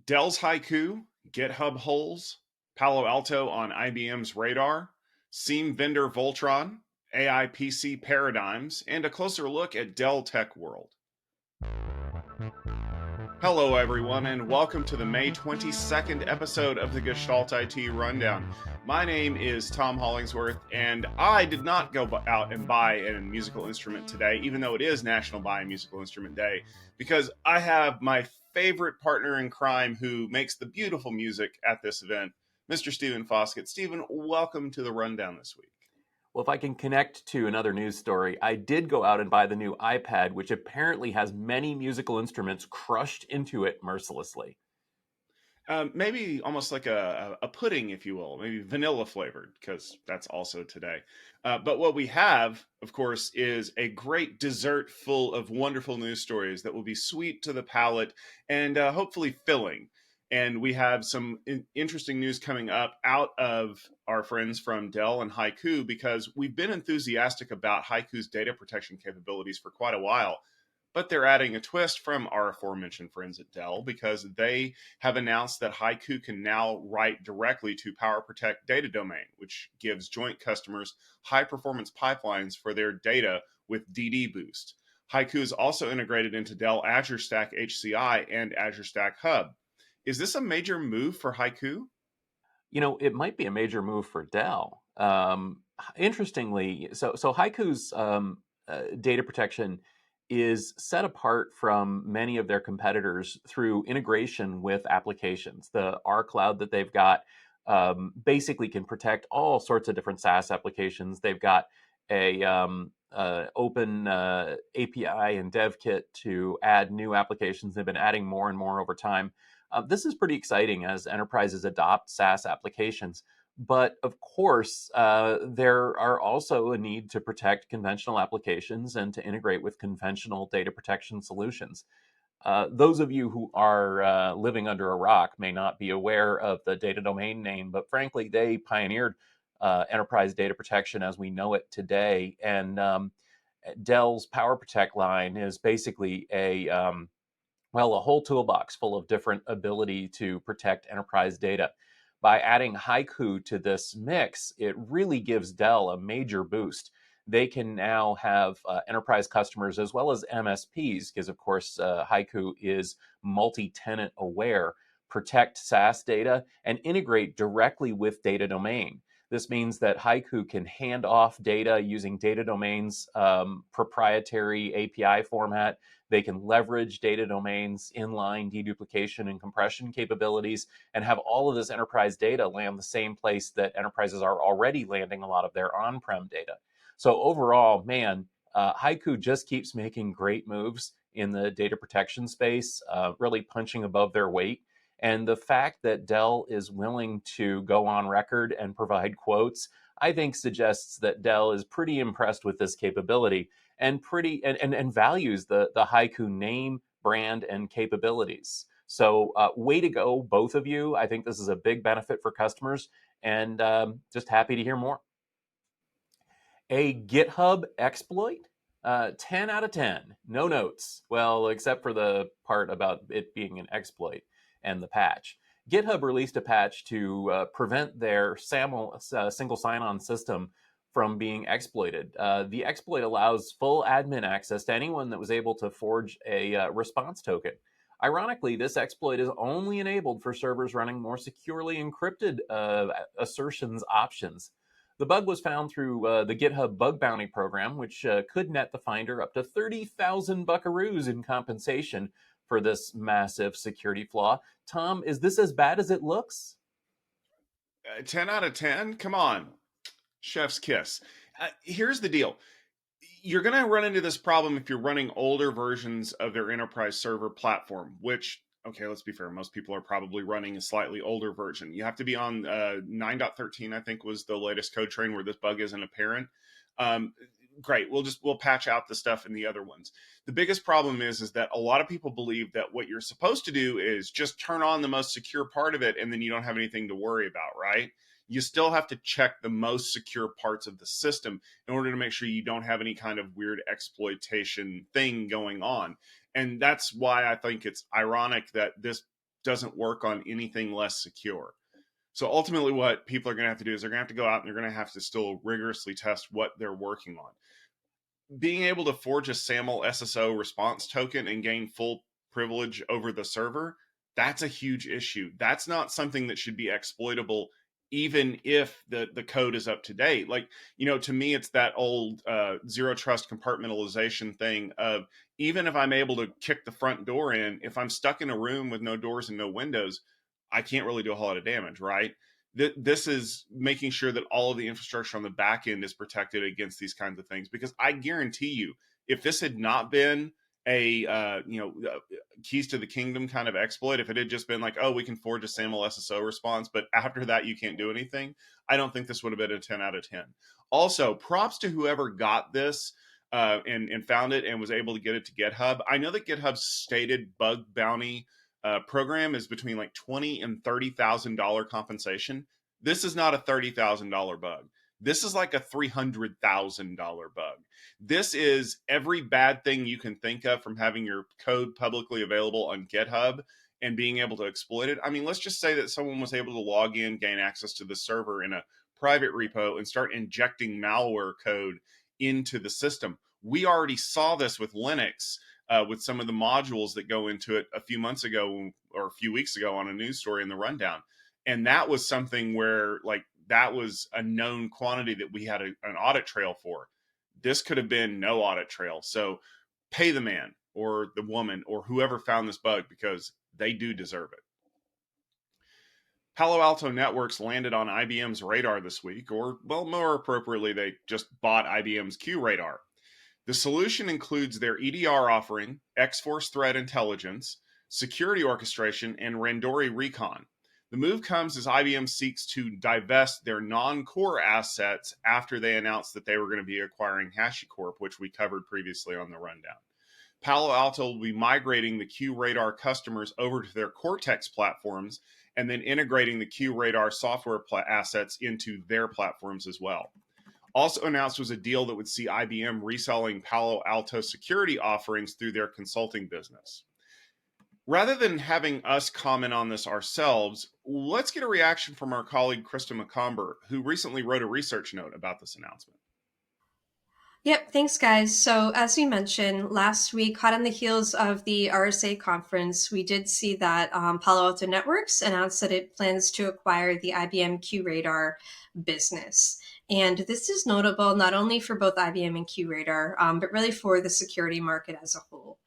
Dell's HYCU, GitHub holes, Palo Alto on IBM's radar, SIEM vendor Voltron, AI PC paradigms, and a closer look at Dell Tech World. Hello, everyone, and welcome to the May 22nd episode of the Gestalt IT Rundown. My name is Tom Hollingsworth, and I did not go out and buy a musical instrument today, even though it is National Buy a Musical Instrument Day, because I have my favorite partner in crime who makes the beautiful music at this event, Mr. Stephen Foskett. Stephen, welcome to the Rundown this week. Well, if I can connect to another news story, I did go out and buy the new iPad, which apparently has many musical instruments crushed into it mercilessly. Maybe almost like a pudding, if you will, maybe vanilla flavored, because that's also today. But what we have, of course, is a great dessert full of wonderful news stories that will be sweet to the palate and hopefully filling. And we have some interesting news coming up out of our friends from Dell and HYCU, because we've been enthusiastic about HYCU's data protection capabilities for quite a while. But they're adding a twist from our aforementioned friends at Dell, because they have announced that HYCU can now write directly to PowerProtect DataDomain, which gives joint customers high-performance pipelines for their data with DD Boost. HYCU is also integrated into Dell Azure Stack HCI and Azure Stack Hub. Is this a major move for HYCU? You know, it might be a major move for Dell. Interestingly, so HYCU's data protection is set apart from many of their competitors through integration with applications. The R Cloud that they've got basically can protect all sorts of different SaaS applications. They've got a open API and dev kit to add new applications. They've been adding more and more over time. This is pretty exciting as enterprises adopt SaaS applications. But of course, there are also a need to protect conventional applications and to integrate with conventional data protection solutions. Those of you who are living under a rock may not be aware of the DataDomain name, but frankly, they pioneered enterprise data protection as we know it today. And Dell's PowerProtect line is basically a whole toolbox full of different ability to protect enterprise data. By adding HYCU to this mix, it really gives Dell a major boost. They can now have enterprise customers as well as MSPs, because of course HYCU is multi-tenant aware, protect SaaS data and integrate directly with DataDomain. This means that HYCU can hand off data using DataDomain's proprietary API format. They can leverage DataDomain's inline deduplication and compression capabilities and have all of this enterprise data land the same place that enterprises are already landing a lot of their on-prem data. So overall, man, HYCU just keeps making great moves in the data protection space, really punching above their weight. And the fact that Dell is willing to go on record and provide quotes, I think suggests that Dell is pretty impressed with this capability and values the HYCU name, brand, and capabilities. So way to go, both of you. I think this is a big benefit for customers, and just happy to hear more. A GitHub exploit? 10 out of 10. No notes. Well, except for the part about it being an exploit and the patch. GitHub released a patch to prevent their SAML single sign-on system from being exploited. The exploit allows full admin access to anyone that was able to forge a response token. Ironically, this exploit is only enabled for servers running more securely encrypted assertions options. The bug was found through the GitHub bug bounty program, which could net the finder up to 30,000 buckaroos in compensation for this massive security flaw. Tom, is this as bad as it looks? 10 out of 10? Come on. Chef's kiss. Here's the deal. You're going to run into this problem if you're running older versions of their enterprise server platform, which, okay, let's be fair, most people are probably running a slightly older version. You have to be on 9.13, I think was the latest code train where this bug isn't apparent. Great, we'll patch out the stuff in the other ones. The biggest problem is that a lot of people believe that what you're supposed to do is just turn on the most secure part of it and then you don't have anything to worry about, right? You still have to check the most secure parts of the system in order to make sure you don't have any kind of weird exploitation thing going on. And that's why I think it's ironic that this doesn't work on anything less secure. So ultimately, what people are going to have to do is they're going to have to go out and they're going to have to still rigorously test what they're working on. Being able to forge a SAML SSO response token and gain full privilege over the server, that's a huge issue. That's not something that should be exploitable, even if the code is up to date. Like, to me, it's that old zero trust compartmentalization thing of, even if I'm able to kick the front door in, if I'm stuck in a room with no doors and no windows, I can't really do a whole lot of damage, right? This is making sure that all of the infrastructure on the back end is protected against these kinds of things. Because I guarantee you, if this had not been a keys to the kingdom kind of exploit, if it had just been like, oh, we can forge a SAML SSO response, but after that you can't do anything, I don't think this would have been a 10 out of 10. Also, props to whoever got this and found it and was able to get it to GitHub. I know that GitHub's stated bug bounty program is between like $20,000 and $30,000 compensation. This is not a $30,000 bug. This is like a $300,000 bug. This is every bad thing you can think of from having your code publicly available on GitHub and being able to exploit it. I mean, let's just say that someone was able to log in, gain access to the server in a private repo, and start injecting malware code into the system. We already saw this with Linux. With some of the modules that go into it a few months ago or a few weeks ago on a news story in the rundown. And that was something where, like, that was a known quantity that we had an audit trail for. This could have been no audit trail. So pay the man or the woman or whoever found this bug, because they do deserve it. Palo Alto Networks landed on IBM's radar this week, or, well, more appropriately, they just bought IBM's QRadar. The solution includes their EDR offering, X-Force Threat Intelligence, security orchestration, and Randori Recon. The move comes as IBM seeks to divest their non-core assets after they announced that they were going to be acquiring HashiCorp, which we covered previously on the rundown. Palo Alto will be migrating the QRadar customers over to their Cortex platforms and then integrating the QRadar software assets into their platforms as well. Also announced was a deal that would see IBM reselling Palo Alto security offerings through their consulting business. Rather than having us comment on this ourselves, let's get a reaction from our colleague Krista McComber, who recently wrote a research note about this announcement. Yep, thanks, guys. So as we mentioned last week, hot on the heels of the RSA conference, we did see that Palo Alto Networks announced that it plans to acquire the IBM QRadar business. And this is notable not only for both IBM and QRadar, but really for the security market as a whole.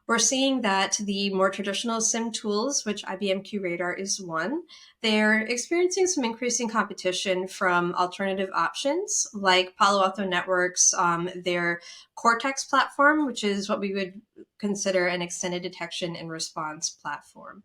We're seeing that the more traditional SIEM tools, which IBM QRadar is one, they're experiencing some increasing competition from alternative options like Palo Alto Networks, their Cortex platform, which is what we would consider an extended detection and response platform.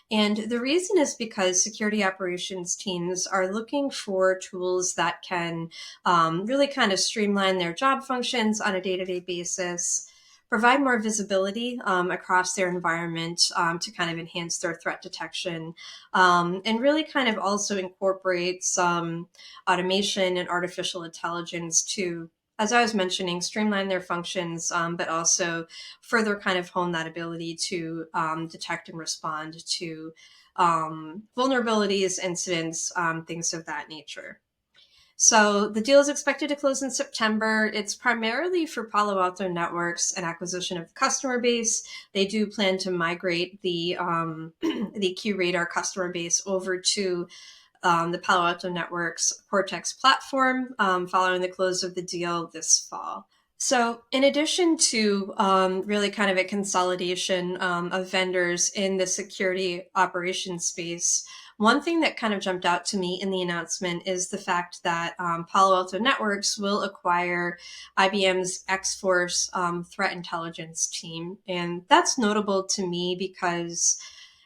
And the reason is because security operations teams are looking for tools that can really kind of streamline their job functions on a day-to-day basis, provide more visibility across their environment to kind of enhance their threat detection, and really kind of also incorporate some automation and artificial intelligence to, as I was mentioning, streamline their functions, but also further kind of hone that ability to detect and respond to vulnerabilities, incidents, things of that nature. So the deal is expected to close in September. It's primarily for Palo Alto Networks, an acquisition of the customer base. They do plan to migrate the the QRadar customer base over to the Palo Alto Networks Cortex platform following the close of the deal this fall. So in addition to really kind of a consolidation of vendors in the security operations space, one thing that kind of jumped out to me in the announcement is the fact that Palo Alto Networks will acquire IBM's X-Force threat intelligence team. And that's notable to me because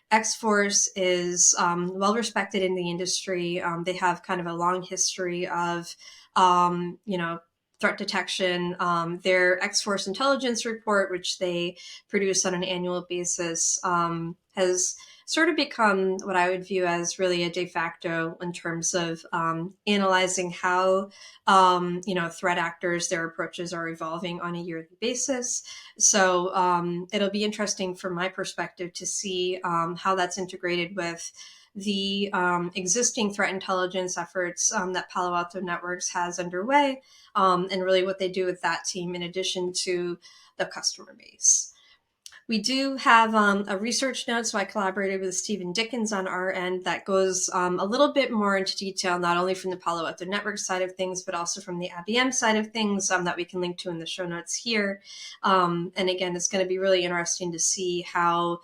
X-Force is well respected in the industry. They have kind of a long history of, threat detection. Their X-Force intelligence report, which they produce on an annual basis, has sort of become what I would view as really a de facto in terms of analyzing how threat actors, their approaches are evolving on a yearly basis. So it'll be interesting from my perspective to see how that's integrated with the existing threat intelligence efforts that Palo Alto Networks has underway, and really what they do with that team in addition to the customer base. We do have a research note, so I collaborated with Stephen Dickens on our end that goes a little bit more into detail, not only from the Palo Alto Network side of things, but also from the IBM side of things that we can link to in the show notes here. And again, it's going to be really interesting to see how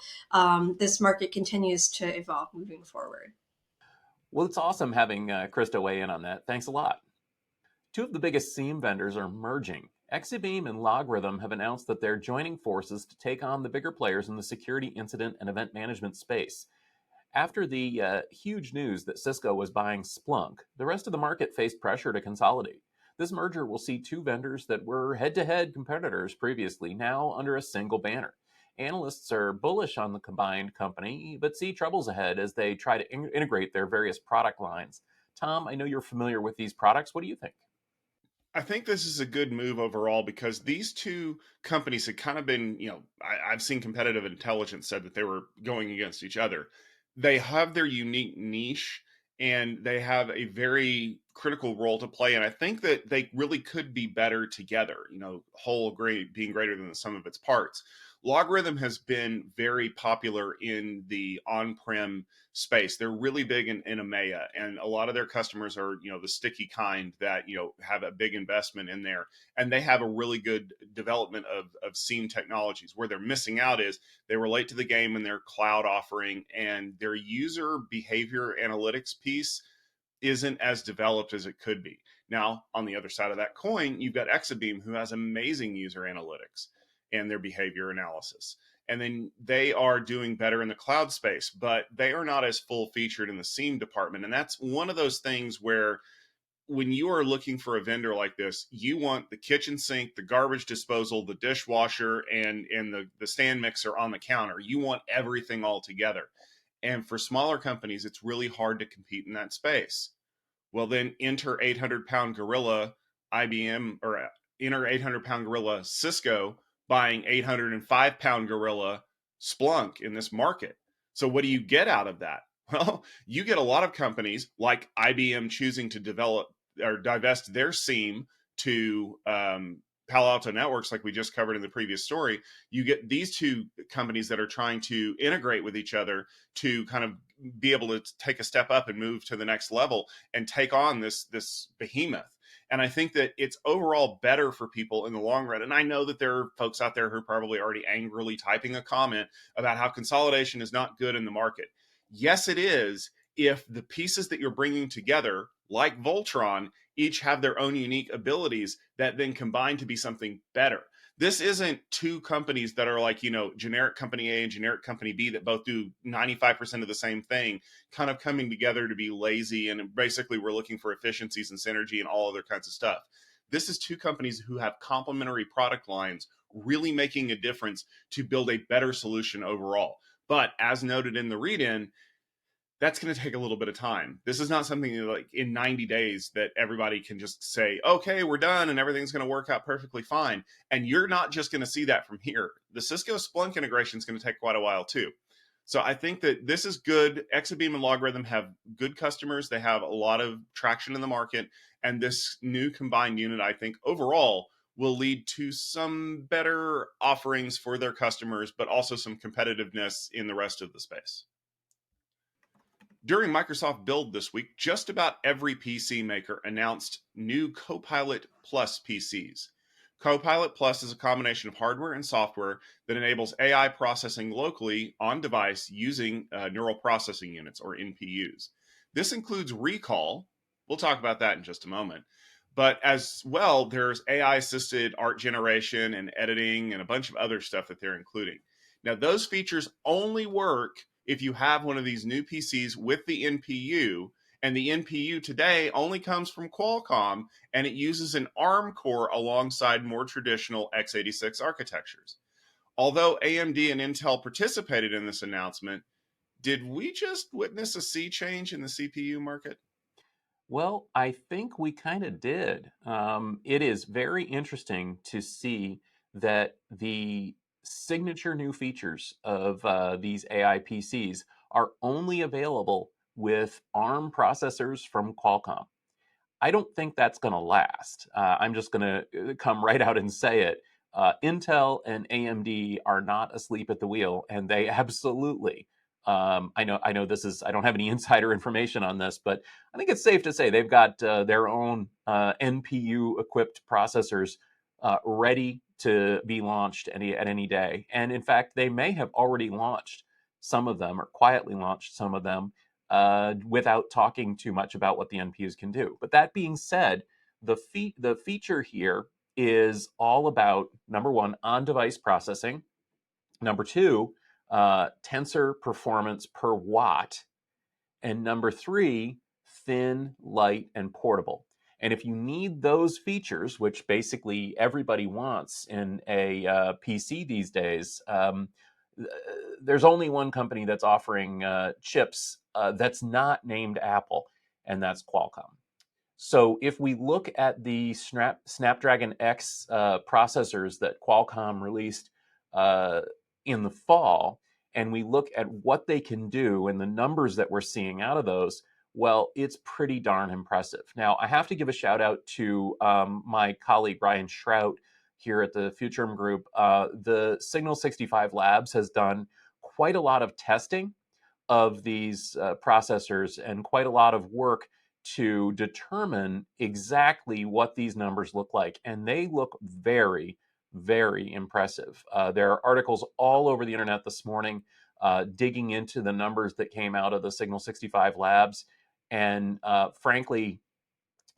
this market continues to evolve moving forward. Well, it's awesome having Krista weigh in on that. Thanks a lot. Two of the biggest SIEM vendors are merging. Exabeam and LogRhythm have announced that they're joining forces to take on the bigger players in the security incident and event management space. After the huge news that Cisco was buying Splunk, the rest of the market faced pressure to consolidate. This merger will see two vendors that were head-to-head competitors previously now under a single banner. Analysts are bullish on the combined company, but see troubles ahead as they try to integrate their various product lines. Tom, I know you're familiar with these products. What do you think? I think this is a good move overall because these two companies had kind of been, I've seen competitive intelligence said that they were going against each other. They have their unique niche and they have a very critical role to play. And I think that they really could be better together, whole being greater than the sum of its parts. LogRhythm has been very popular in the on-prem space. They're really big in EMEA, and a lot of their customers are, the sticky kind that, have a big investment in there. And they have a really good development of SIEM technologies. Where they're missing out is they were late to the game in their cloud offering, and their user behavior analytics piece isn't as developed as it could be. Now, on the other side of that coin, you've got Exabeam, who has amazing user analytics and their behavior analysis. And then they are doing better in the cloud space, but they are not as full featured in the SIEM department. And that's one of those things where when you are looking for a vendor like this, you want the kitchen sink, the garbage disposal, the dishwasher, and the stand mixer on the counter. You want everything all together. And for smaller companies, it's really hard to compete in that space. Well, then enter 800-pound gorilla IBM, or enter 800-pound gorilla Cisco, buying 805-pound gorilla Splunk in this market. So what do you get out of that? Well, you get a lot of companies like IBM choosing to develop or divest their SIEM to Palo Alto Networks, like we just covered in the previous story. You get these two companies that are trying to integrate with each other to kind of be able to take a step up and move to the next level and take on this behemoth. And I think that it's overall better for people in the long run. And I know that there are folks out there who are probably already angrily typing a comment about how consolidation is not good in the market. Yes, it is, if the pieces that you're bringing together, like Voltron, each have their own unique abilities that then combine to be something better. This isn't two companies that are like, generic company A and generic company B that both do 95% of the same thing, kind of coming together to be lazy. And basically we're looking for efficiencies and synergy and all other kinds of stuff. This is two companies who have complementary product lines, really making a difference to build a better solution overall. But as noted in the read-in, that's going to take a little bit of time. This is not something like in 90 days that everybody can just say, okay, we're done and everything's going to work out perfectly fine. And you're not just going to see that from here. The Cisco Splunk integration is going to take quite a while too. So I think that this is good. Exabeam and LogRhythm have good customers. They have a lot of traction in the market. And this new combined unit, I think overall, will lead to some better offerings for their customers, but also some competitiveness in the rest of the space. During Microsoft Build this week, just about every PC maker announced new CoPilot Plus PCs. CoPilot Plus is a combination of hardware and software that enables AI processing locally on device using neural processing units, or NPUs. This includes recall. We'll talk about that in just a moment. But as well, there's AI-assisted art generation and editing and a bunch of other stuff that they're including. Now, those features only work if you have one of these new PCs with the NPU, and the NPU today only comes from Qualcomm, and it uses an ARM core alongside more traditional x86 architectures. Although AMD and Intel participated in this announcement, Did we just witness a sea change in the CPU market? Well, I think we kind of did. It is very interesting to see that the signature new features of these AI PCs are only available with ARM processors from Qualcomm. I don't think that's going to last. I'm just going to come right out and say it. Intel and AMD are not asleep at the wheel, and they absolutely. I know this is. I don't have any insider information on this, but I think it's safe to say they've got their own NPU-equipped processors ready to be launched at any day. And in fact, they may have already launched some of them, or quietly launched some of them, without talking too much about what the NPUs can do. But that being said, the feature here is all about, number one, on-device processing. Number two, tensor performance per watt. And number three, thin, light, and portable. And if you need those features, which basically everybody wants in a PC these days, there's only one company that's offering chips that's not named Apple, and that's Qualcomm. So if we look at the Snapdragon X processors that Qualcomm released in the fall, and we look at what they can do and the numbers that we're seeing out of those, well, it's pretty darn impressive. Now, I have to give a shout out to my colleague, Brian Shrout, here at the Futurum Group. The Signal 65 Labs has done quite a lot of testing of these processors and quite a lot of work to determine exactly what these numbers look like. And they look very, very impressive. There are articles all over the internet this morning digging into the numbers that came out of the Signal 65 Labs. And frankly,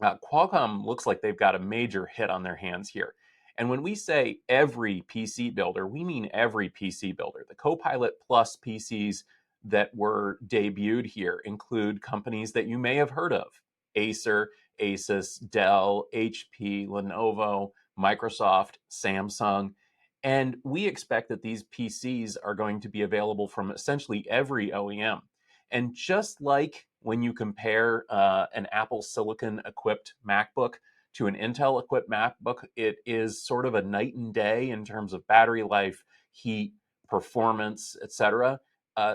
Qualcomm looks like they've got a major hit on their hands here. And when we say every PC builder, we mean every PC builder. The CoPilot Plus PCs that were debuted here include companies that you may have heard of: Acer, Asus, Dell, HP, Lenovo, Microsoft, Samsung. And we expect that these PCs are going to be available from essentially every OEM. And just like when you compare an Apple Silicon equipped MacBook to an Intel equipped MacBook, it is sort of a night and day in terms of battery life, heat, performance, etc.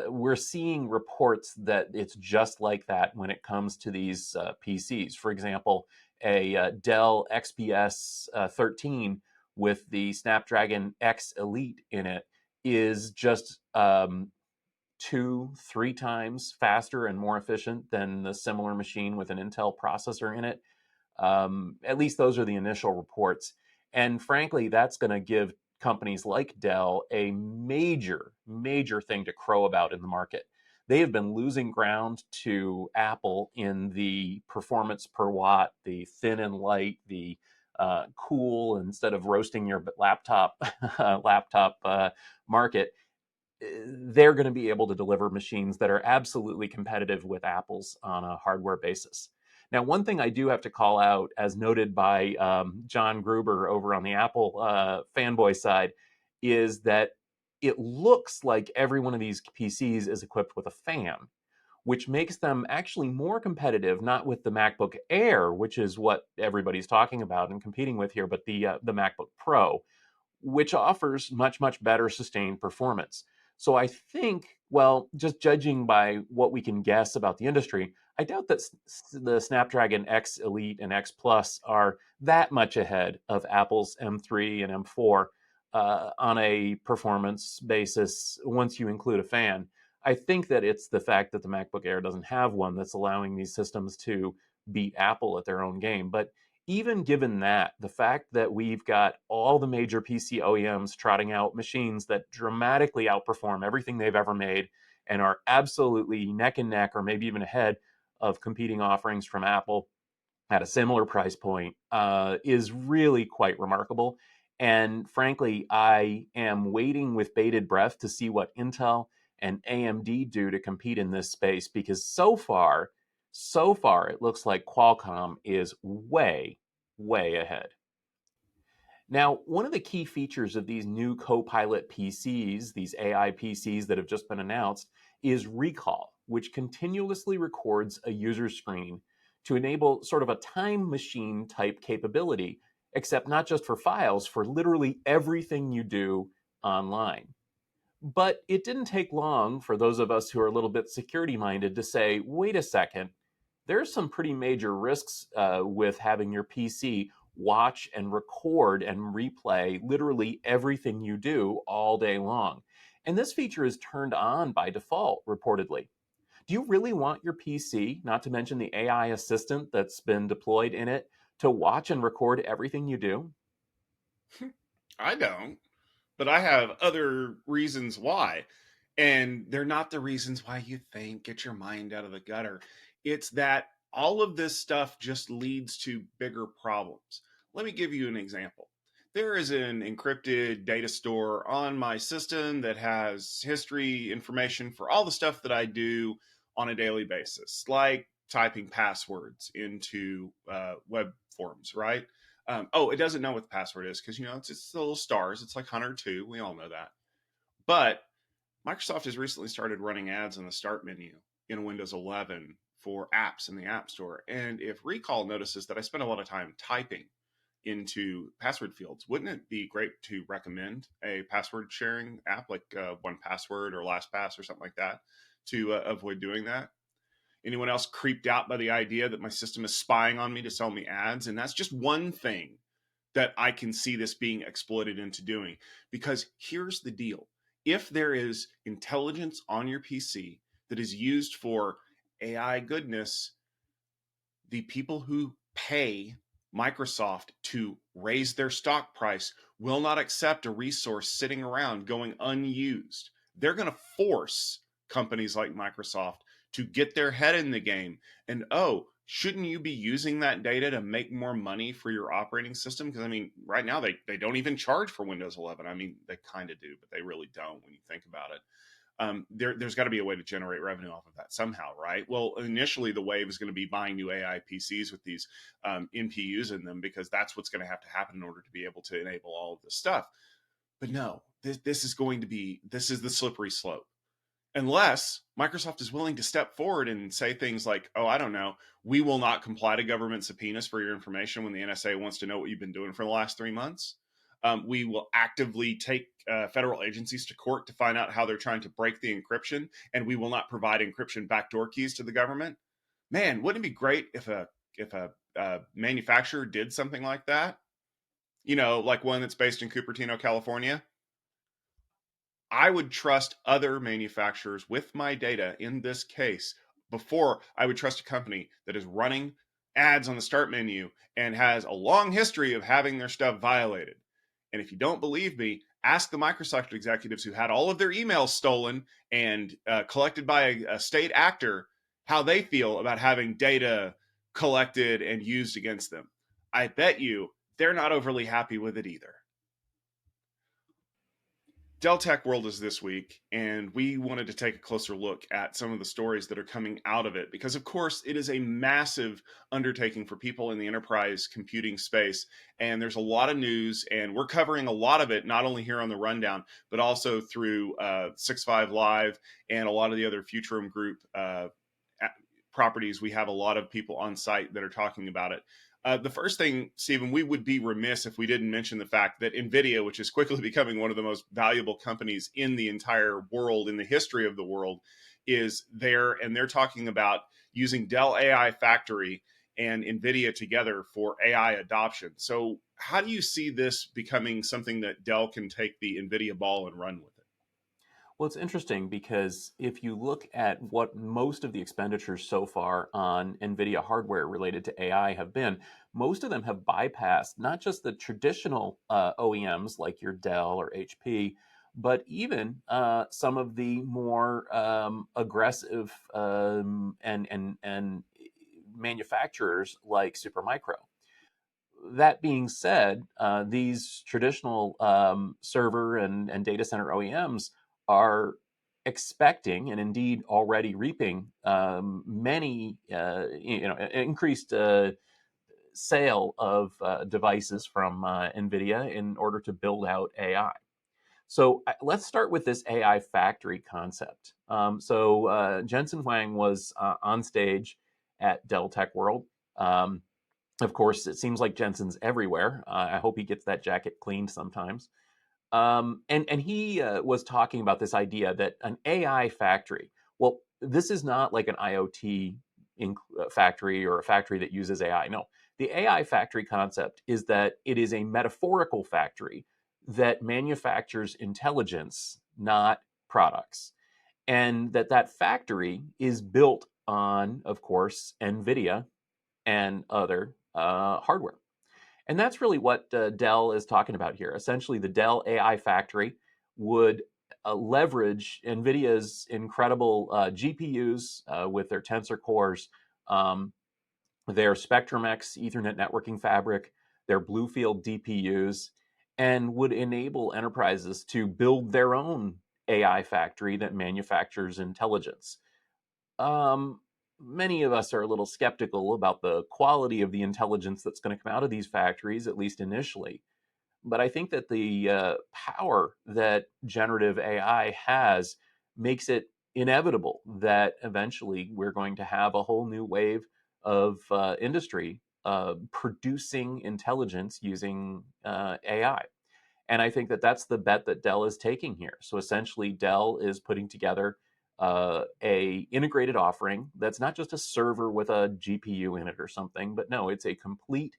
We're seeing reports that it's just like that when it comes to these PCs. For example, a Dell XPS 13 with the Snapdragon X Elite in it is just 2-3 times faster and more efficient than the similar machine with an Intel processor in it. At least those are the initial reports. And frankly, that's going to give companies like Dell a major, major thing to crow about in the market. They have been losing ground to Apple in the performance per watt, the thin and light, the cool instead of roasting your laptop market. They're going to be able to deliver machines that are absolutely competitive with Apple's on a hardware basis. Now, one thing I do have to call out, as noted by John Gruber over on the Apple fanboy side, is that it looks like every one of these PCs is equipped with a fan, which makes them actually more competitive, not with the MacBook Air, which is what everybody's talking about and competing with here, but the MacBook Pro, which offers much, much better sustained performance. So I think, well, just judging by what we can guess about the industry, I doubt that the Snapdragon X Elite and X Plus are that much ahead of Apple's M3 and M4 on a performance basis once you include a fan. I think that it's the fact that the MacBook Air doesn't have one that's allowing these systems to beat Apple at their own game. But even given that, the fact that we've got all the major PC OEMs trotting out machines that dramatically outperform everything they've ever made and are absolutely neck and neck, or maybe even ahead of competing offerings from Apple at a similar price point, is really quite remarkable. And frankly, I am waiting with bated breath to see what Intel and AMD do to compete in this space, because so far, it looks like Qualcomm is way, way ahead. Now, one of the key features of these new CoPilot PCs, these AI PCs that have just been announced, is Recall, which continuously records a user screen to enable sort of a time machine type capability, except not just for files, for literally everything you do online. But it didn't take long for those of us who are a little bit security minded to say, wait a second, there's some pretty major risks with having your PC watch and record and replay literally everything you do all day long. And this feature is turned on by default, reportedly. Do you really want your PC, not to mention the AI assistant that's been deployed in it, to watch and record everything you do? I don't, but I have other reasons why. And they're not the reasons why you think. Get your mind out of the gutter. It's that all of this stuff just leads to bigger problems. Let me give you an example. There is an encrypted data store on my system that has history information for all the stuff that I do on a daily basis, like typing passwords into web forms, right? It doesn't know what the password is because, it's the little stars. It's like 102. We all know that. But Microsoft has recently started running ads in the start menu in Windows 11 for apps in the App Store. And if Recall notices that I spend a lot of time typing into password fields, wouldn't it be great to recommend a password sharing app like 1Password or LastPass or something like that to avoid doing that? Anyone else creeped out by the idea that my system is spying on me to sell me ads? And that's just one thing that I can see this being exploited into doing. Because here's the deal. If there is intelligence on your PC that is used for AI goodness, the people who pay Microsoft to raise their stock price will not accept a resource sitting around going unused. They're going to force companies like Microsoft to get their head in the game. And shouldn't you be using that data to make more money for your operating system? Because right now they don't even charge for Windows 11. They kind of do, but they really don't when you think about it. There's got to be a way to generate revenue off of that somehow, right? Well, initially the wave is going to be buying new AI PCs with these NPUs in them, because that's what's going to have to happen in order to be able to enable all of this stuff. But no, this is the slippery slope. Unless Microsoft is willing to step forward and say things like, I don't know, we will not comply to government subpoenas for your information when the NSA wants to know what you've been doing for the last 3 months. We will actively take federal agencies to court to find out how they're trying to break the encryption, and we will not provide encryption backdoor keys to the government. Man, wouldn't it be great if a manufacturer did something like that? Like one that's based in Cupertino, California. I would trust other manufacturers with my data in this case before I would trust a company that is running ads on the start menu and has a long history of having their stuff violated. And if you don't believe me, ask the Microsoft executives who had all of their emails stolen and collected by a state actor how they feel about having data collected and used against them. I bet you they're not overly happy with it either. Dell Tech World is this week, and we wanted to take a closer look at some of the stories that are coming out of it, because of course it is a massive undertaking for people in the enterprise computing space, and there's a lot of news, and we're covering a lot of it not only here on the Rundown, but also through 6.5 Live and a lot of the other Futurum Group properties. We have a lot of people on site that are talking about it. The first thing, Stephen, we would be remiss if we didn't mention the fact that NVIDIA, which is quickly becoming one of the most valuable companies in the entire world, in the history of the world, is there. And they're talking about using Dell AI Factory and NVIDIA together for AI adoption. So how do you see this becoming something that Dell can take the NVIDIA ball and run with? Well, it's interesting because if you look at what most of the expenditures so far on NVIDIA hardware related to AI have been, most of them have bypassed not just the traditional OEMs like your Dell or HP, but even some of the more aggressive and manufacturers like Supermicro. That being said, these traditional server and data center OEMs are expecting and indeed already reaping many increased sale of devices from NVIDIA in order to build out AI. So let's start with this AI factory concept. Jensen Huang was on stage at Dell Tech World. Of course, it seems like Jensen's everywhere. I hope he gets that jacket cleaned sometimes. And he was talking about this idea that an AI factory, well, this is not like an IoT factory or a factory that uses AI. No, the AI factory concept is that it is a metaphorical factory that manufactures intelligence, not products. And that factory is built on, of course, NVIDIA and other hardware. And that's really what Dell is talking about here. Essentially, the Dell AI factory would leverage NVIDIA's incredible GPUs with their Tensor cores, their Spectrum-X Ethernet networking fabric, their Bluefield DPUs, and would enable enterprises to build their own AI factory that manufactures intelligence. Many of us are a little skeptical about the quality of the intelligence that's going to come out of these factories, at least initially. But I think that the power that generative AI has makes it inevitable that eventually we're going to have a whole new wave of industry producing intelligence using AI. And I think that that's the bet that Dell is taking here. So essentially, Dell is putting together a integrated offering that's not just a server with a GPU in it or something, but no, it's a complete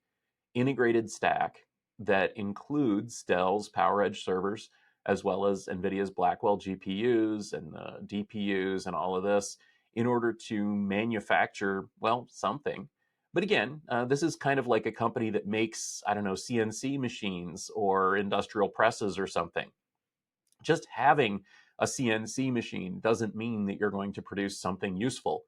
integrated stack that includes Dell's PowerEdge servers as well as NVIDIA's Blackwell GPUs and DPUs and all of this in order to manufacture, well, something. But again, this is kind of like a company that makes, I don't know, CNC machines or industrial presses or something. Just having a CNC machine doesn't mean that you're going to produce something useful.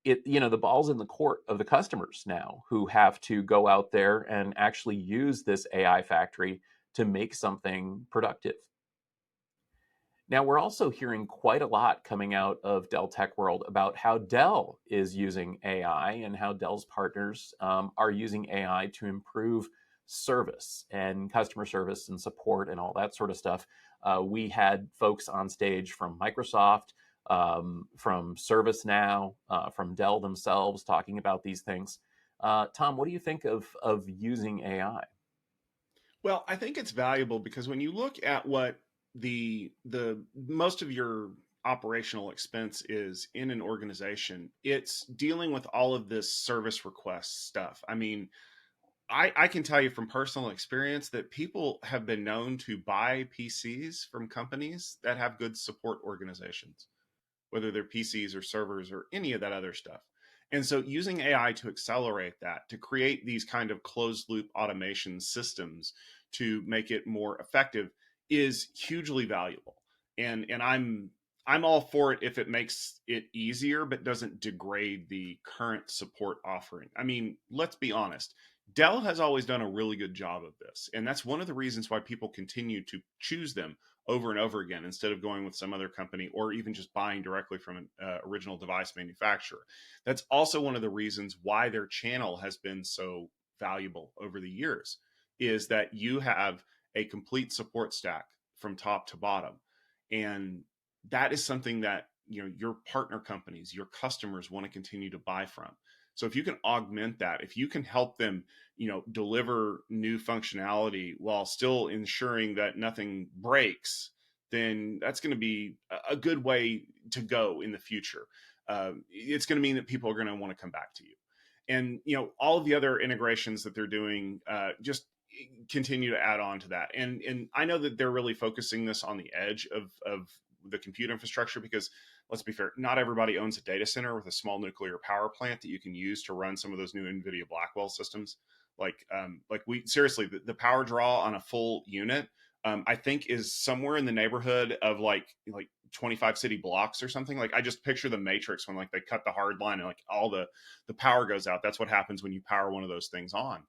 The ball's in the court of the customers now who have to go out there and actually use this AI factory to make something productive. Now, we're also hearing quite a lot coming out of Dell Tech World about how Dell is using AI and how Dell's partners are using AI to improve service and customer service and support and all that sort of stuff. We had folks on stage from Microsoft, from ServiceNow, from Dell themselves talking about these things. Tom, what do you think of using AI? Well, I think it's valuable because when you look at what the most of your operational expense is in an organization, it's dealing with all of this service request stuff. I mean, I can tell you from personal experience that people have been known to buy PCs from companies that have good support organizations, whether they're PCs or servers or any of that other stuff. And so using AI to accelerate that, to create these kind of closed loop automation systems to make it more effective is hugely valuable. And I'm all for it if it makes it easier, but doesn't degrade the current support offering. I mean, let's be honest. Dell has always done a really good job of this. And that's one of the reasons why people continue to choose them over and over again instead of going with some other company or even just buying directly from an original device manufacturer. That's also one of the reasons why their channel has been so valuable over the years, is that you have a complete support stack from top to bottom. And that is something that your partner companies, your customers want to continue to buy from. So if you can augment that, if you can help them, deliver new functionality while still ensuring that nothing breaks, then that's going to be a good way to go in the future. It's going to mean that people are going to want to come back to you. And, all of the other integrations that they're doing, just continue to add on to that. And I know that they're really focusing this on the edge of the compute infrastructure, because let's be fair, not everybody owns a data center with a small nuclear power plant that you can use to run some of those new NVIDIA Blackwell systems. Like we seriously, the power draw on a full unit, I think is somewhere in the neighborhood of like 25 city blocks or something. Like I just picture the Matrix when they cut the hard line and all the power goes out. That's what happens when you power one of those things on.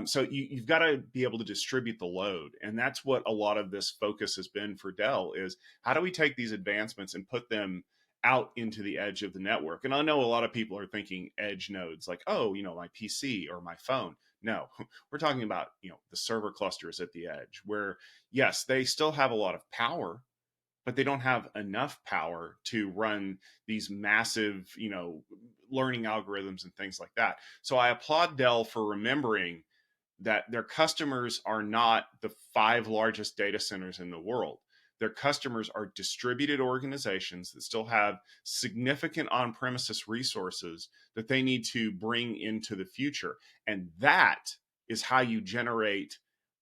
So you've got to be able to distribute the load. And that's what a lot of this focus has been for Dell, is how do we take these advancements and put them out into the edge of the network? And I know a lot of people are thinking edge nodes like, oh, my PC or my phone. No, we're talking about, the server clusters at the edge where, yes, they still have a lot of power, but they don't have enough power to run these massive, learning algorithms and things like that. So I applaud Dell for remembering that their customers are not the 5 largest data centers in the world. Their customers are distributed organizations that still have significant on-premises resources that they need to bring into the future. And that is how you generate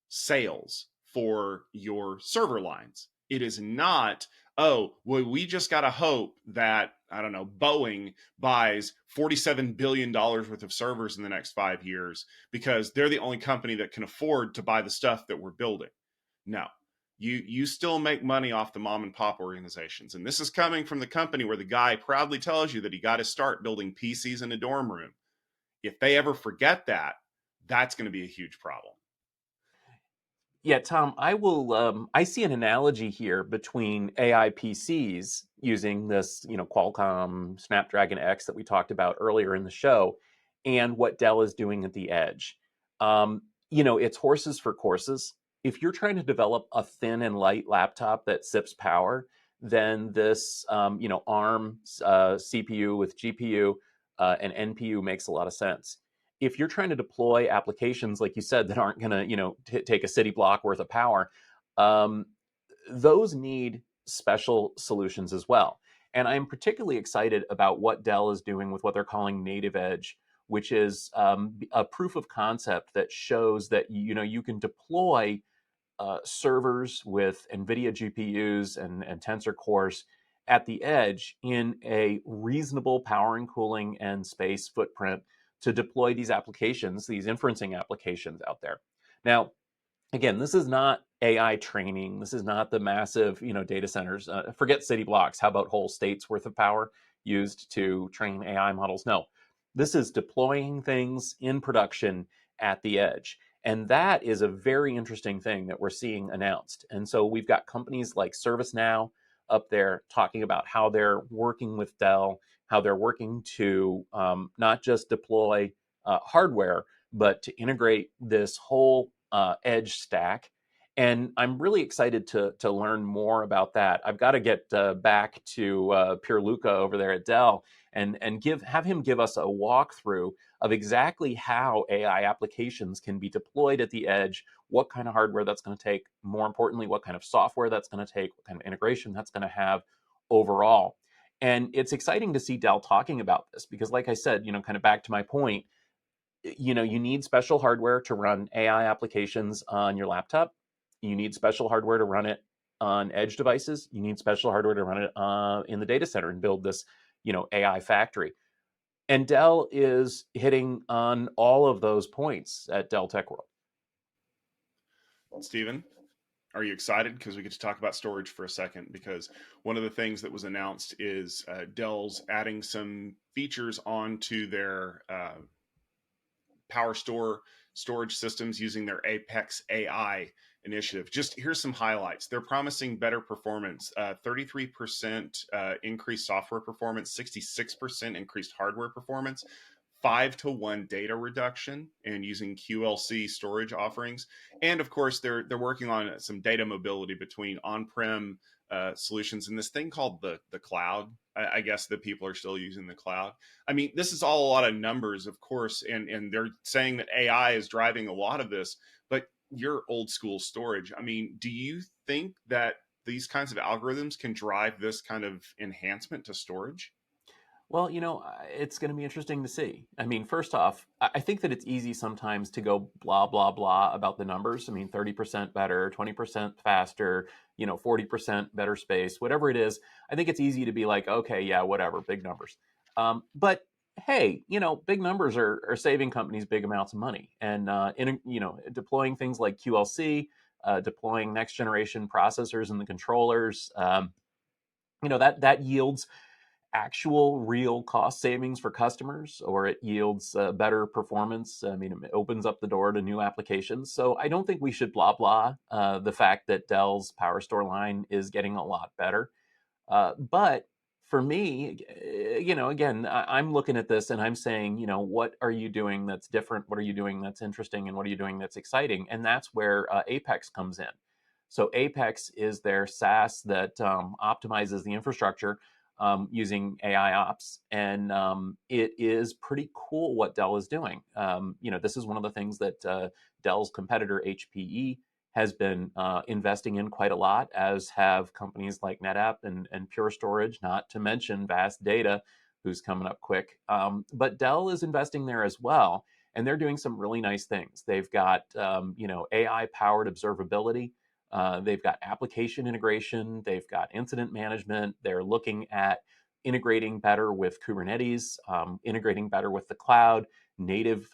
sales for your server lines. It is not, oh, well, we just got to hope that, I don't know, Boeing buys $47 billion worth of servers in the next 5 years because they're the only company that can afford to buy the stuff that we're building. No, you still make money off the mom and pop organizations. And this is coming from the company where the guy proudly tells you that he got to start building PCs in a dorm room. If they ever forget that, that's going to be a huge problem. Yeah, Tom, I see an analogy here between AI PCs using this, Qualcomm Snapdragon X that we talked about earlier in the show, and what Dell is doing at the edge. It's horses for courses. If you're trying to develop a thin and light laptop that sips power, then this, ARM CPU with GPU and NPU makes a lot of sense. If you're trying to deploy applications, like you said, that aren't going to, take a city block worth of power, those need special solutions as well. And I'm particularly excited about what Dell is doing with what they're calling NativeEdge, which is a proof of concept that shows that you can deploy servers with NVIDIA GPUs and Tensor cores at the edge in a reasonable power and cooling and space footprint to deploy these applications, these inferencing applications out there. Now, again, this is not AI training. This is not the massive, data centers. Forget city blocks. How about whole states worth of power used to train AI models? No, this is deploying things in production at the edge. And that is a very interesting thing that we're seeing announced. And so we've got companies like ServiceNow up there talking about how they're working with Dell, how they're working to not just deploy hardware, but to integrate this whole edge stack. And I'm really excited to learn more about that. I've got to get back to Pierluca over there at Dell and have him give us a walkthrough of exactly how AI applications can be deployed at the edge, what kind of hardware that's going to take, more importantly, what kind of software that's going to take, what kind of integration that's going to have overall. And it's exciting to see Dell talking about this because, like I said, kind of back to my point, you need special hardware to run AI applications on your laptop. You need special hardware to run it on edge devices. You need special hardware to run it in the data center and build this, AI factory. And Dell is hitting on all of those points at Dell Tech World. Stephen, are you excited? Because we get to talk about storage for a second, because one of the things that was announced is Dell's adding some features onto their PowerStore storage systems using their Apex AI initiative. Just here's some highlights. They're promising better performance, 33% increased software performance, 66% increased hardware performance, 5-to-1 data reduction, and using QLC storage offerings. And of course, they're working on some data mobility between on-prem solutions and this thing called the cloud. I guess that people are still using the cloud. I mean, this is all a lot of numbers, of course, and they're saying that AI is driving a lot of this, but your old school storage. I mean, do you think that these kinds of algorithms can drive this kind of enhancement to storage? Well, it's going to be interesting to see. I mean, first off, I think that it's easy sometimes to go blah, blah, blah about the numbers. I mean, 30% better, 20% faster, 40% better space, whatever it is. I think it's easy to be like, okay, yeah, whatever, big numbers. But hey, big numbers are saving companies big amounts of money. And, deploying things like QLC, deploying next generation processors and the controllers, that yields actual real cost savings for customers, or it yields better performance. I mean, it opens up the door to new applications. So I don't think we should blah, blah the fact that Dell's PowerStore line is getting a lot better. But for me, again, I'm looking at this and I'm saying, what are you doing that's different? What are you doing that's interesting? And what are you doing that's exciting? And that's where Apex comes in. So Apex is their SaaS that optimizes the infrastructure using AI ops. And it is pretty cool what Dell is doing. This is one of the things that Dell's competitor, HPE, has been investing in quite a lot, as have companies like NetApp and Pure Storage, not to mention Vast Data, who's coming up quick. But Dell is investing there as well, and they're doing some really nice things. They've got AI-powered observability. They've got application integration. They've got incident management. They're looking at integrating better with Kubernetes, integrating better with the cloud, native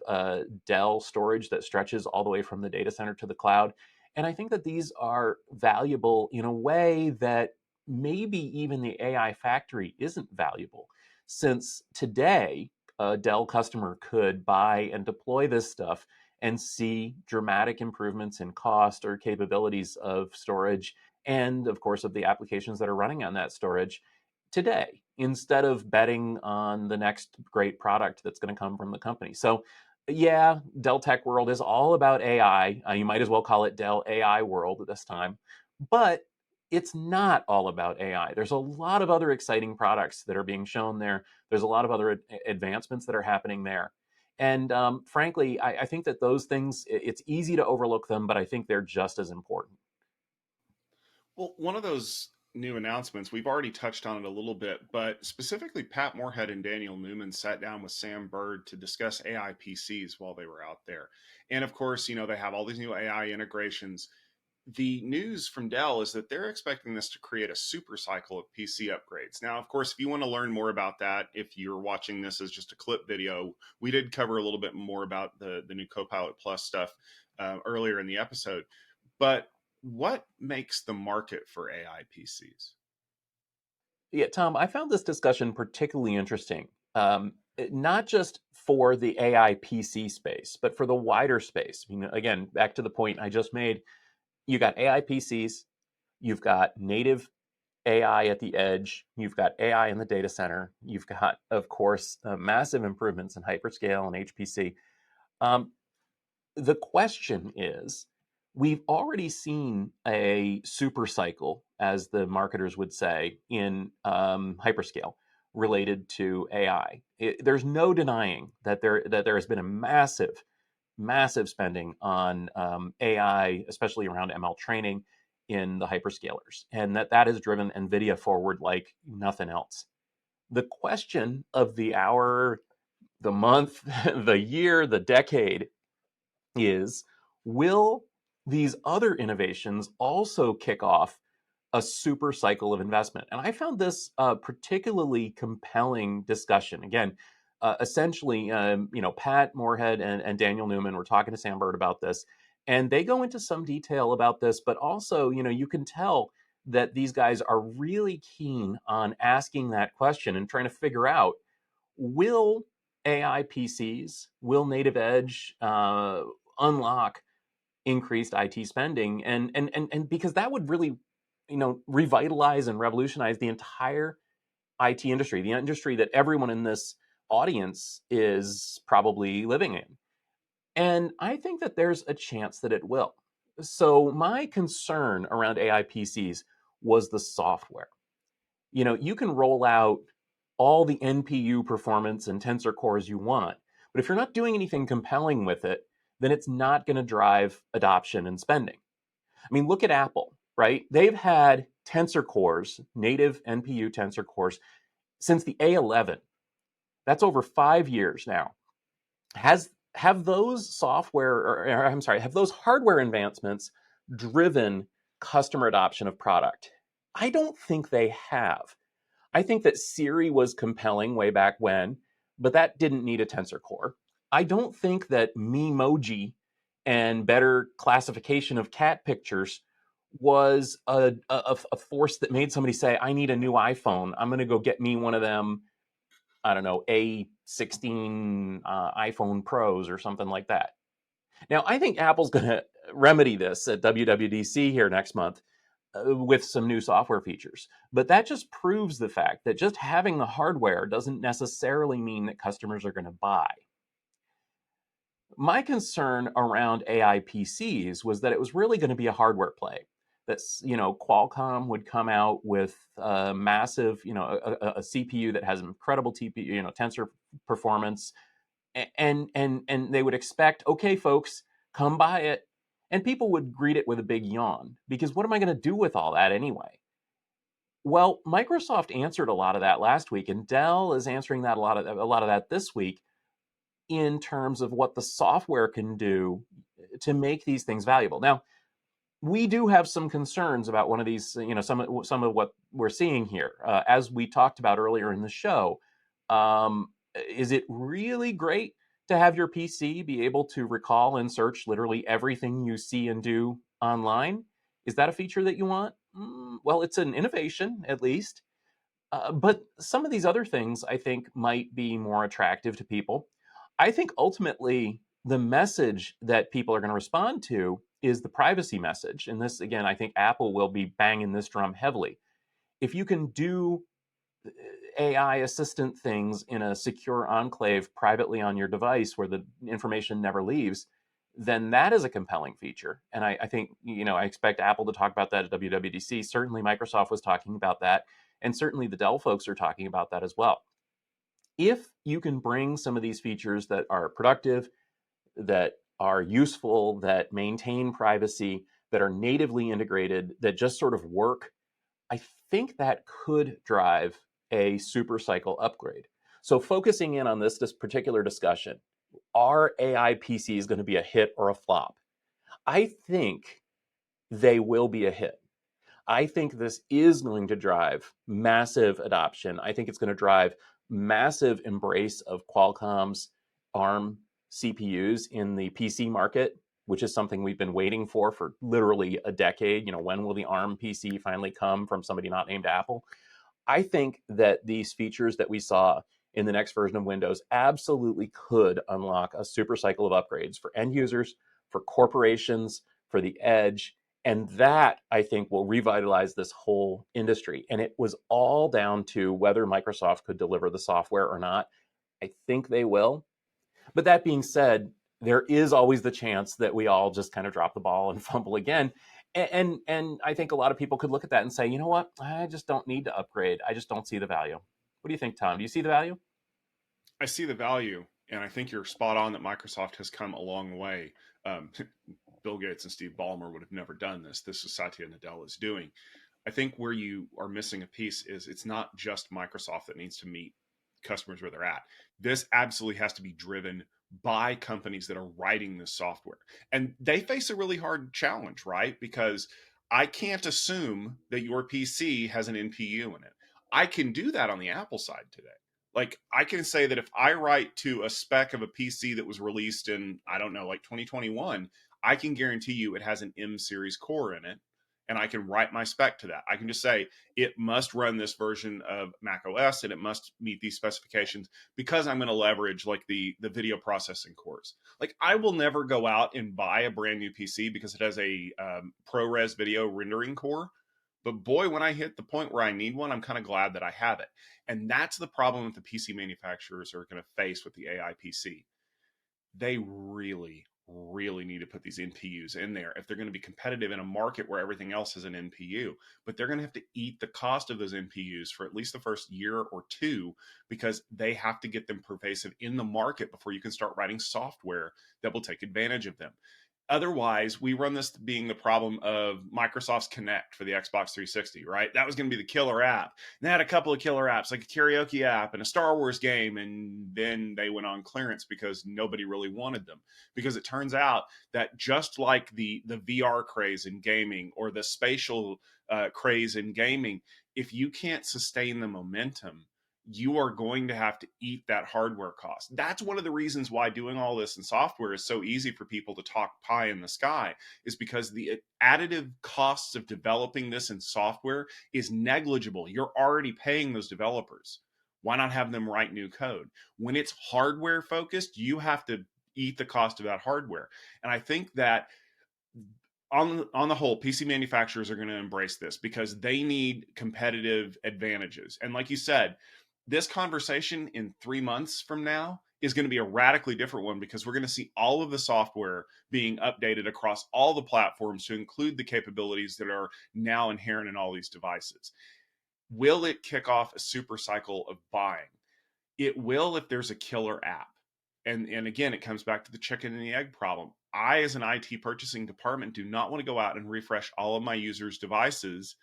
Dell storage that stretches all the way from the data center to the cloud. And I think that these are valuable in a way that maybe even the AI factory isn't valuable, since today a Dell customer could buy and deploy this stuff and see dramatic improvements in cost or capabilities of storage, and of course of the applications that are running on that storage today, instead of betting on the next great product that's going to come from the company. So yeah, Dell Tech World is all about AI. You might as well call it Dell AI World this time, but it's not all about AI. There's a lot of other exciting products that are being shown there. There's a lot of other advancements that are happening there. And frankly, I think that those things, it's easy to overlook them, but I think they're just as important. Well, one of those new announcements, we've already touched on it a little bit, but specifically Pat Moorhead and Daniel Newman sat down with Sam Burd to discuss AI PCs while they were out there. And of course, they have all these new AI integrations. The news from Dell is that they're expecting this to create a super cycle of PC upgrades. Now, of course, if you want to learn more about that, if you're watching this as just a clip video, we did cover a little bit more about the new CoPilot Plus stuff earlier in the episode. But what makes the market for AI PCs? Yeah, Tom, I found this discussion particularly interesting, not just for the AI PC space, but for the wider space. Again, back to the point I just made, you got AI PCs, you've got native AI at the edge, you've got AI in the data center, you've got, of course, massive improvements in hyperscale and HPC. The question is, we've already seen a super cycle, as the marketers would say, in hyperscale related to AI. There's no denying that there has been a massive spending on AI, especially around ML training in the hyperscalers, and that has driven NVIDIA forward like nothing else. The question of the hour, the month, the year, the decade is, will these other innovations also kick off a super cycle of investment? And I found this a particularly compelling discussion. Again, essentially, Pat Moorhead and Daniel Newman were talking to Sam Burd about this, and they go into some detail about this, but also, you can tell that these guys are really keen on asking that question and trying to figure out, will AI PCs, will NativeEdge unlock increased IT spending? And because that would really, revitalize and revolutionize the entire IT industry, the industry that everyone in this audience is probably living in. And I think that there's a chance that it will. So my concern around AI PCs was the software. You can roll out all the NPU performance and tensor cores you want, but if you're not doing anything compelling with it, then it's not going to drive adoption and spending. I mean, look at Apple, right? They've had tensor cores, native NPU tensor cores, since the A11. That's over 5 years now. Have those have those hardware advancements driven customer adoption of product? I don't think they have. I think that Siri was compelling way back when, but that didn't need a tensor core. I don't think that Memoji and better classification of cat pictures was a force that made somebody say, I need a new iPhone. I'm going to go get me one of them, I don't know, A16 iPhone Pros or something like that. Now, I think Apple's going to remedy this at WWDC here next month. with some new software features. But that just proves the fact that just having the hardware doesn't necessarily mean that customers are going to buy. My concern around AI PCs was that it was really going to be a hardware play. That's, Qualcomm would come out with a massive, a CPU that has incredible TPU, tensor performance, and they would expect, okay, folks, come buy it, and people would greet it with a big yawn, because what am I going to do with all that anyway? Well, Microsoft answered a lot of that last week, and Dell is answering that a lot of that this week, in terms of what the software can do to make these things valuable. Now, we do have some concerns about one of these, some of what we're seeing here. As we talked about earlier in the show, is it really great to have your PC be able to recall and search literally everything you see and do online? Is that a feature that you want? Well, it's an innovation, at least. But some of these other things, I think, might be more attractive to people. I think ultimately the message that people are going to respond to is the privacy message. And this, again, I think Apple will be banging this drum heavily. If you can do AI assistant things in a secure enclave privately on your device where the information never leaves, then that is a compelling feature. And I think, I expect Apple to talk about that at WWDC. Certainly Microsoft was talking about that. And certainly the Dell folks are talking about that as well. If you can bring some of these features that are productive, that are useful, that maintain privacy, that are natively integrated, that just sort of work, I think that could drive a super cycle upgrade. So focusing in on this particular discussion, are AI PCs going to be a hit or a flop? I think they will be a hit. I think this is going to drive massive adoption. I think it's going to drive massive embrace of Qualcomm's ARM CPUs in the PC market, which is something we've been waiting for literally a decade. When will the ARM PC finally come from somebody not named Apple? I think that these features that we saw in the next version of Windows absolutely could unlock a super cycle of upgrades for end users, for corporations, for the edge. And that, I think, will revitalize this whole industry. And it was all down to whether Microsoft could deliver the software or not. I think they will. But that being said, there is always the chance that we all just kind of drop the ball and fumble again. And I think a lot of people could look at that and say, you know what? I just don't need to upgrade. I just don't see the value. What do you think, Tom? Do you see the value? I see the value, and I think you're spot on that Microsoft has come a long way. Bill Gates and Steve Ballmer would have never done this. This is Satya Nadella is doing. I think where you are missing a piece is it's not just Microsoft that needs to meet customers where they're at. This absolutely has to be driven by companies that are writing this software. And they face a really hard challenge, right? Because I can't assume that your PC has an NPU in it. I can do that on the Apple side today. Like I can say that if I write to a spec of a PC that was released in, I don't know, like 2021, I can guarantee you it has an M series core in it. And I can write my spec to that. I can just say it must run this version of Mac OS and it must meet these specifications because I'm going to leverage like the video processing cores. Like I will never go out and buy a brand new PC because it has a ProRes video rendering core. But boy, when I hit the point where I need one, I'm kind of glad that I have it. And that's the problem that the PC manufacturers are going to face with the AI PC. They really need to put these NPUs in there if they're going to be competitive in a market where everything else is an NPU. But they're going to have to eat the cost of those NPUs for at least the first year or two because they have to get them pervasive in the market before you can start writing software that will take advantage of them. Otherwise, we run this being the problem of Microsoft's Kinect for the Xbox 360, right? That was going to be the killer app. And they had a couple of killer apps, like a karaoke app and a Star Wars game. And then they went on clearance because nobody really wanted them. Because it turns out that just like the VR craze in gaming or the spatial craze in gaming, if you can't sustain the momentum, you are going to have to eat that hardware cost. That's one of the reasons why doing all this in software is so easy for people to talk pie in the sky, is because the additive costs of developing this in software is negligible. You're already paying those developers. Why not have them write new code? When it's hardware focused, you have to eat the cost of that hardware. And I think that on the whole, PC manufacturers are going to embrace this because they need competitive advantages. And like you said, this conversation in 3 months from now is going to be a radically different one because we're going to see all of the software being updated across all the platforms to include the capabilities that are now inherent in all these devices. Will it kick off a super cycle of buying? It will if there's a killer app. And again, it comes back to the chicken and the egg problem. I, as an IT purchasing department, do not want to go out and refresh all of my users' devices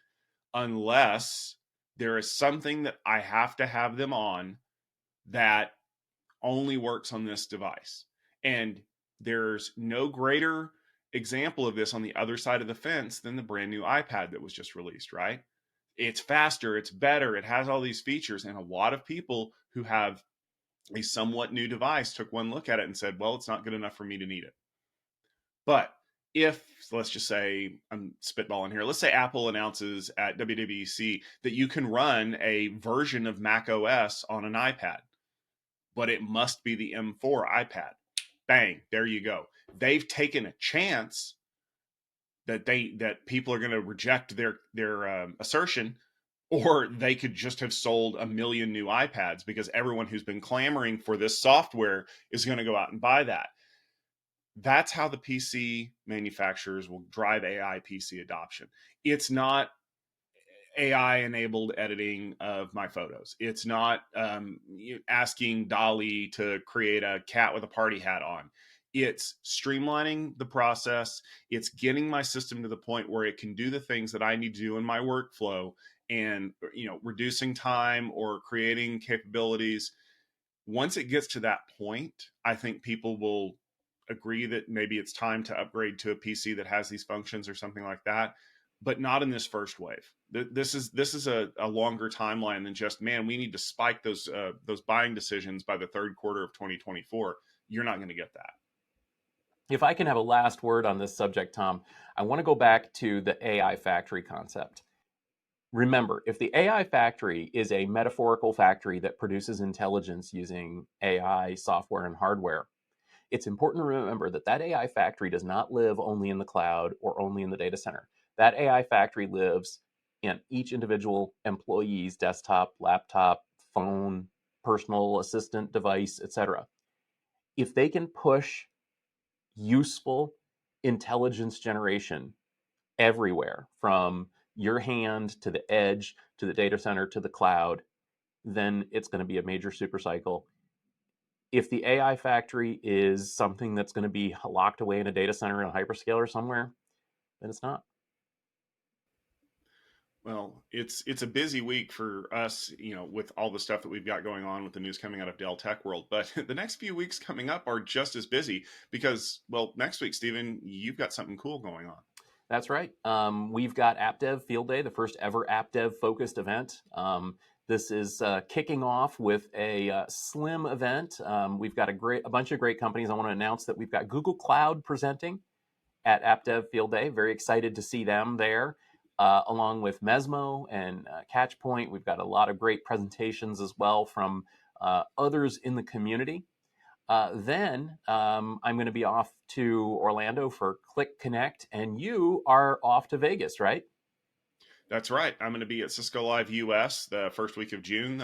unless there is something that I have to have them on that only works on this device. And there's no greater example of this on the other side of the fence than the brand new iPad that was just released, right? It's faster, it's better, it has all these features. And a lot of people who have a somewhat new device took one look at it and said, well, it's not good enough for me to need it. But if, let's just say, I'm spitballing here, let's say Apple announces at WWDC that you can run a version of Mac OS on an iPad, but it must be the M4 iPad. Bang, there you go. They've taken a chance that people are going to reject their assertion, or they could just have sold 1 million new iPads because everyone who's been clamoring for this software is going to go out and buy that. That's how the PC manufacturers will drive AI PC adoption. It's not AI enabled editing of my photos. It's not asking DALL-E to create a cat with a party hat on. It's streamlining the process. It's getting my system to the point where it can do the things that I need to do in my workflow, and reducing time or creating capabilities. Once it gets to that point, I think people will agree that maybe it's time to upgrade to a PC that has these functions or something like that, but not in this first wave. This is a longer timeline than just, man, we need to spike those buying decisions by the third quarter of 2024. You're not going to get that. If I can have a last word on this subject, Tom, I want to go back to the AI factory concept. Remember, if the AI factory is a metaphorical factory that produces intelligence using AI software and hardware, it's important to remember that that AI factory does not live only in the cloud or only in the data center. That AI factory lives in each individual employee's desktop, laptop, phone, personal assistant device, etc. If they can push useful intelligence generation everywhere, from your hand to the edge, to the data center, to the cloud, then it's going to be a major supercycle. If the AI factory is something that's going to be locked away in a data center in a hyperscaler somewhere, then it's not. Well, it's a busy week for us, with all the stuff that we've got going on with the news coming out of Dell Tech World. But the next few weeks coming up are just as busy because, well, next week, Stephen, you've got something cool going on. That's right. We've got App Dev Field Day, the first ever App Dev focused event. This is kicking off with a slim event. We've got a bunch of great companies. I want to announce that we've got Google Cloud presenting at App Dev Field Day. Very excited to see them there, along with Mesmo and Catchpoint. We've got a lot of great presentations as well from others in the community. Then I'm going to be off to Orlando for Click Connect, and you are off to Vegas, right? That's right. I'm going to be at Cisco Live US the first week of June,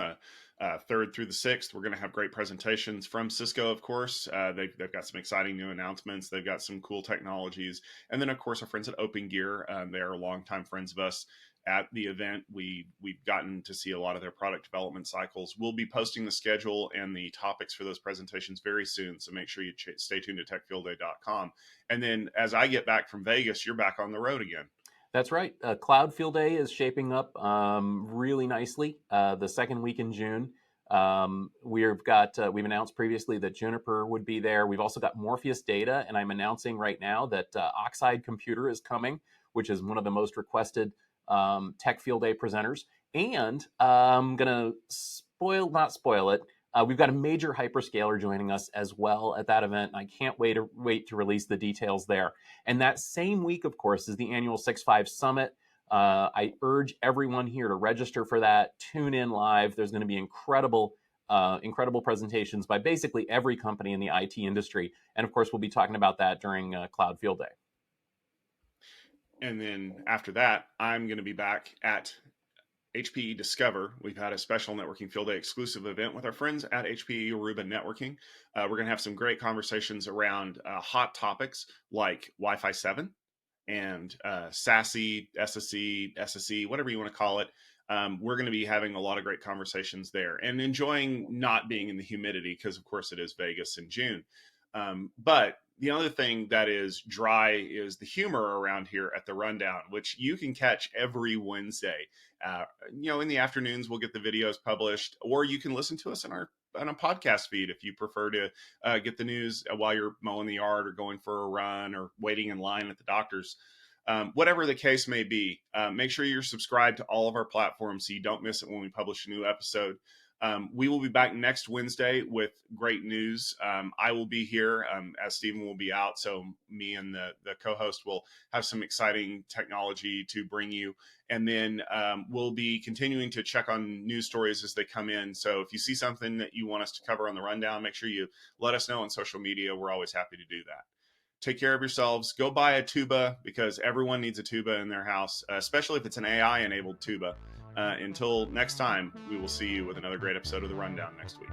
3rd through the 6th. We're going to have great presentations from Cisco, of course. They've got some exciting new announcements. They've got some cool technologies. And then, of course, our friends at Open Gear. They're longtime friends of us at the event. We've gotten to see a lot of their product development cycles. We'll be posting the schedule and the topics for those presentations very soon, so make sure you stay tuned to techfieldday.com. And then as I get back from Vegas, you're back on the road again. That's right. Cloud Field Day is shaping up really nicely. The second week in June, we've announced previously that Juniper would be there. We've also got Morpheus Data, and I'm announcing right now that Oxide Computer is coming, which is one of the most requested Tech Field Day presenters. And I'm going to not spoil it. We've got a major hyperscaler joining us as well at that event. And I can't wait to release the details there. And that same week, of course, is the annual 6.5 Summit. I urge everyone here to register for that. Tune in live. There's going to be incredible presentations by basically every company in the IT industry. And of course, we'll be talking about that during Cloud Field Day. And then after that, I'm going to be back at HPE Discover. We've had a special networking field day exclusive event with our friends at HPE Aruba Networking. We're going to have some great conversations around hot topics like Wi-Fi 7 and SASE, SSE, SSE, whatever you want to call it. We're going to be having a lot of great conversations there and enjoying not being in the humidity because, of course, it is Vegas in June. But the other thing that is dry is the humor around here at the Rundown, which you can catch every Wednesday. In the afternoons, we'll get the videos published, or you can listen to us on a podcast feed if you prefer to get the news while you're mowing the yard or going for a run or waiting in line at the doctor's. Whatever the case may be, make sure you're subscribed to all of our platforms so you don't miss it when we publish a new episode. We will be back next Wednesday with great news. I will be here as Stephen will be out. So me and the co-host will have some exciting technology to bring you. And then we'll be continuing to check on news stories as they come in. So if you see something that you want us to cover on the Rundown, make sure you let us know on social media. We're always happy to do that. Take care of yourselves. Go buy a tuba because everyone needs a tuba in their house, especially if it's an AI-enabled tuba. Until next time, we will see you with another great episode of The Rundown next week.